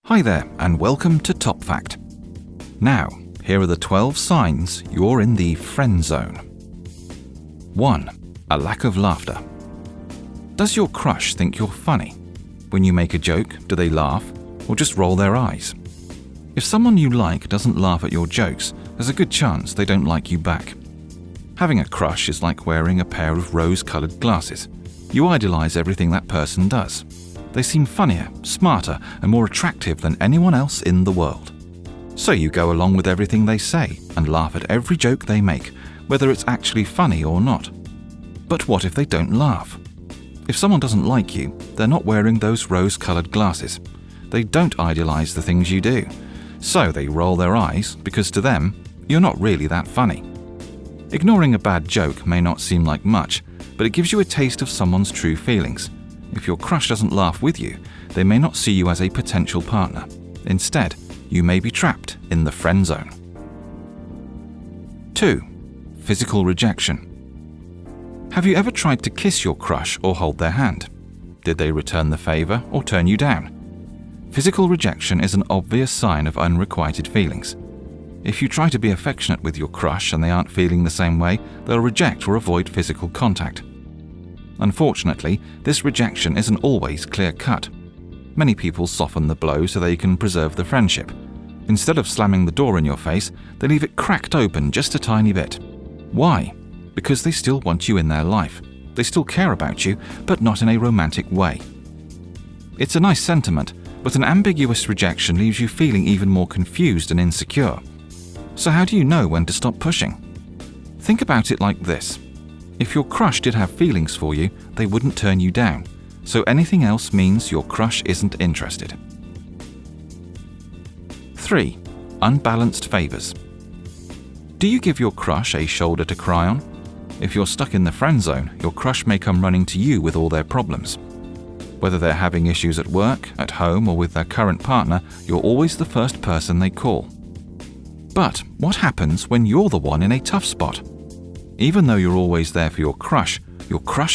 Hi there, and welcome to TopFact. Now, here are the 12 signs you're in the friend zone. 1. A lack of laughter. Does your crush think you're funny? When you make a joke, do they laugh or just roll their eyes? If someone you like doesn't laugh at your jokes, there's a good chance they don't like you back. Having a crush is like wearing a pair of rose-colored glasses. You idolize everything that person does. They seem funnier, smarter, and more attractive than anyone else in the world. So you go along with everything they say and laugh at every joke they make, whether it's actually funny or not. But what if they don't laugh? If someone doesn't like you, they're not wearing those rose-colored glasses. They don't idolize the things you do. So they roll their eyes because to them, you're not really that funny. Ignoring a bad joke may not seem like much, but it gives you a taste of someone's true feelings. If your crush doesn't laugh with you, they may not see you as a potential partner. Instead, you may be trapped in the friend zone. 2. Physical rejection. Have you ever tried to kiss your crush or hold their hand? Did they return the favor or turn you down? Physical rejection is an obvious sign of unrequited feelings. If you try to be affectionate with your crush and they aren't feeling the same way, they'll reject or avoid physical contact. Unfortunately, this rejection isn't always clear-cut. Many people soften the blow so they can preserve the friendship. Instead of slamming the door in your face, they leave it cracked open just a tiny bit. Why? Because they still want you in their life. They still care about you, but not in a romantic way. It's a nice sentiment, but an ambiguous rejection leaves you feeling even more confused and insecure. So how do you know when to stop pushing? Think about it like this. If your crush did have feelings for you, they wouldn't turn you down, so anything else means your crush isn't interested. 3. Unbalanced favors. Do you give your crush a shoulder to cry on? If you're stuck in the friend zone, your crush may come running to you with all their problems. Whether they're having issues at work, at home, or with their current partner, you're always the first person they call. But what happens when you're the one in a tough spot? Even though you're always there for your crush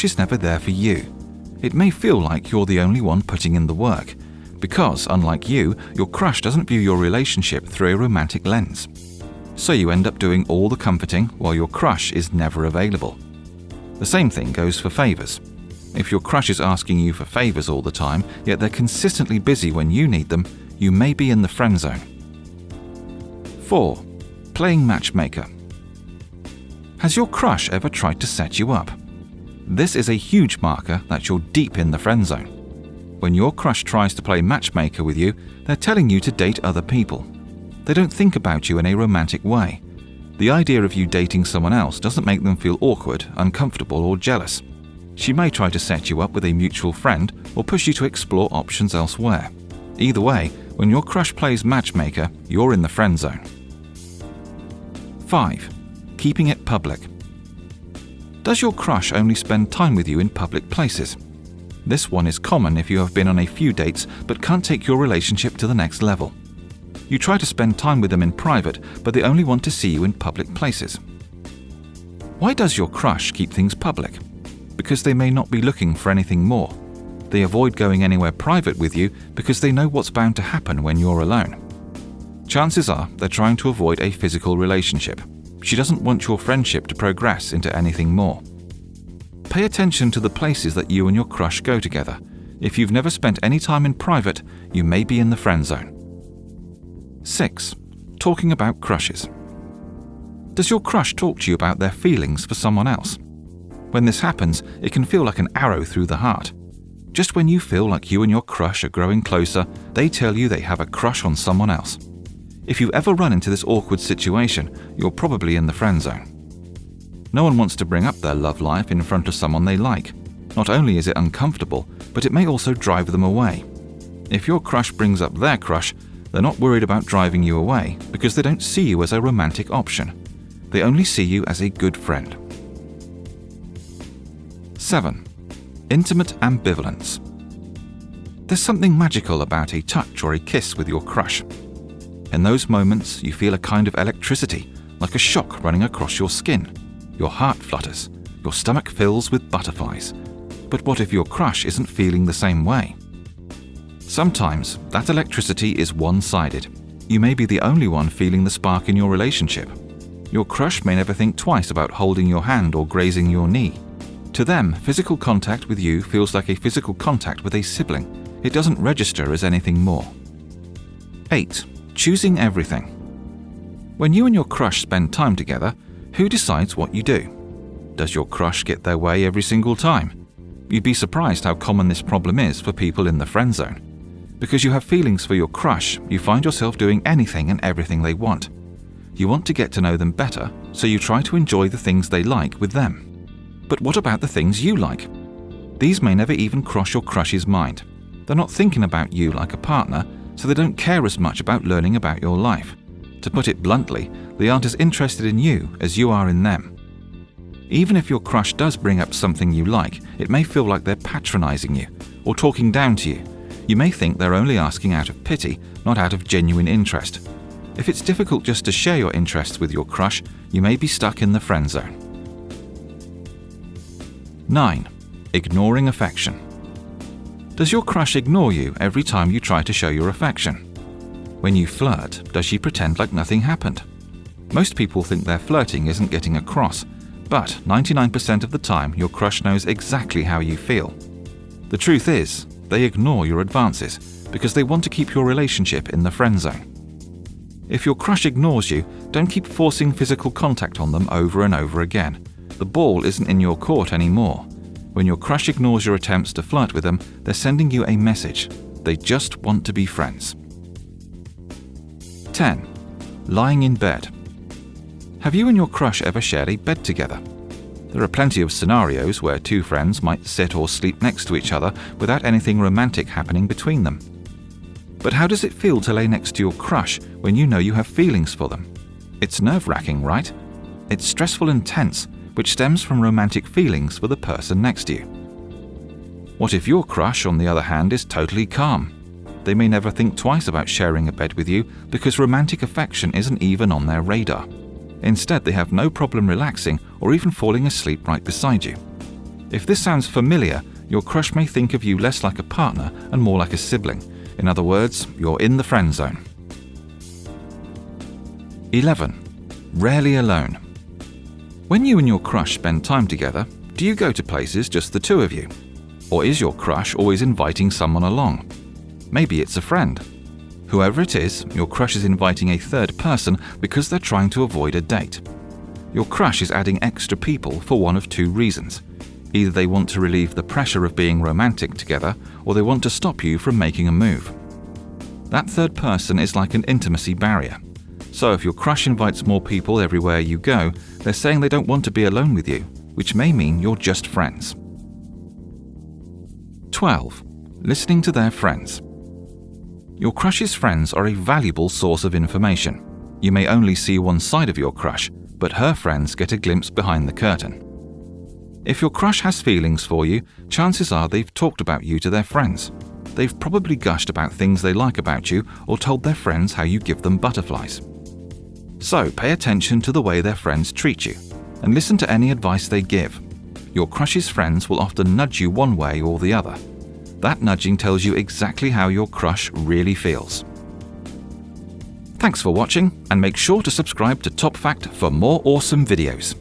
is never there for you. It may feel like you're the only one putting in the work, because, unlike you, your crush doesn't view your relationship through a romantic lens. So you end up doing all the comforting while your crush is never available. The same thing goes for favors. If your crush is asking you for favors all the time, yet they're consistently busy when you need them, you may be in the friend zone. 4. Playing matchmaker. Has your crush ever tried to set you up? This is a huge marker that you're deep in the friend zone. When your crush tries to play matchmaker with you, they're telling you to date other people. They don't think about you in a romantic way. The idea of you dating someone else doesn't make them feel awkward, uncomfortable, or jealous. She may try to set you up with a mutual friend or push you to explore options elsewhere. Either way, when your crush plays matchmaker, you're in the friend zone. 5. Keeping it public. Does your crush only spend time with you in public places? This one is common if you have been on a few dates but can't take your relationship to the next level. You try to spend time with them in private, but they only want to see you in public places. Why does your crush keep things public? Because they may not be looking for anything more. They avoid going anywhere private with you because they know what's bound to happen when you're alone. Chances are they're trying to avoid a physical relationship. She doesn't want your friendship to progress into anything more. Pay attention to the places that you and your crush go together. If you've never spent any time in private, you may be in the friend zone. 6. Talking about crushes. Does your crush talk to you about their feelings for someone else? When this happens, it can feel like an arrow through the heart. Just when you feel like you and your crush are growing closer, they tell you they have a crush on someone else. If you ever run into this awkward situation, you're probably in the friend zone. No one wants to bring up their love life in front of someone they like. Not only is it uncomfortable, but it may also drive them away. If your crush brings up their crush, they're not worried about driving you away because they don't see you as a romantic option. They only see you as a good friend. 7. Intimate ambivalence. There's something magical about a touch or a kiss with your crush. In those moments, you feel a kind of electricity, like a shock running across your skin. Your heart flutters, your stomach fills with butterflies. But what if your crush isn't feeling the same way? Sometimes that electricity is one-sided. You may be the only one feeling the spark in your relationship. Your crush may never think twice about holding your hand or grazing your knee. To them, physical contact with you feels like a physical contact with a sibling. It doesn't register as anything more. 8. Choosing everything. When you and your crush spend time together, who decides what you do? Does your crush get their way every single time? You'd be surprised how common this problem is for people in the friend zone. Because you have feelings for your crush, you find yourself doing anything and everything they want. You want to get to know them better, so you try to enjoy the things they like with them. But what about the things you like? These may never even cross your crush's mind. They're not thinking about you like a partner, so they don't care as much about learning about your life. To put it bluntly, they aren't as interested in you as you are in them. Even if your crush does bring up something you like, it may feel like they're patronizing you or talking down to you. You may think they're only asking out of pity, not out of genuine interest. If it's difficult just to share your interests with your crush, you may be stuck in the friend zone. 9. Ignoring affection. Does your crush ignore you every time you try to show your affection? When you flirt, does she pretend like nothing happened? Most people think their flirting isn't getting across, but 99% of the time your crush knows exactly how you feel. The truth is, they ignore your advances because they want to keep your relationship in the friend zone. If your crush ignores you, don't keep forcing physical contact on them over and over again. The ball isn't in your court anymore. When your crush ignores your attempts to flirt with them, they're sending you a message. They just want to be friends. 10. Lying in bed. Have you and your crush ever shared a bed together? There are plenty of scenarios where two friends might sit or sleep next to each other without anything romantic happening between them. But how does it feel to lay next to your crush when you know you have feelings for them? It's nerve-wracking, right? It's stressful and tense, which stems from romantic feelings for the person next to you. What if your crush, on the other hand, is totally calm? They may never think twice about sharing a bed with you because romantic affection isn't even on their radar. Instead, they have no problem relaxing or even falling asleep right beside you. If this sounds familiar, your crush may think of you less like a partner and more like a sibling. In other words, you're in the friend zone. 11. Rarely alone. When you and your crush spend time together, do you go to places just the two of you? Or is your crush always inviting someone along? Maybe it's a friend. Whoever it is, your crush is inviting a third person because they're trying to avoid a date. Your crush is adding extra people for one of two reasons. Either they want to relieve the pressure of being romantic together, or they want to stop you from making a move. That third person is like an intimacy barrier. So if your crush invites more people everywhere you go, they're saying they don't want to be alone with you, which may mean you're just friends. 12. Listening to their friends. Your crush's friends are a valuable source of information. You may only see one side of your crush, but her friends get a glimpse behind the curtain. If your crush has feelings for you, chances are they've talked about you to their friends. They've probably gushed about things they like about you or told their friends how you give them butterflies. So pay attention to the way their friends treat you and listen to any advice they give. Your crush's friends will often nudge you one way or the other. That nudging tells you exactly how your crush really feels. Thanks for watching, and make sure to subscribe to TopFact for more awesome videos.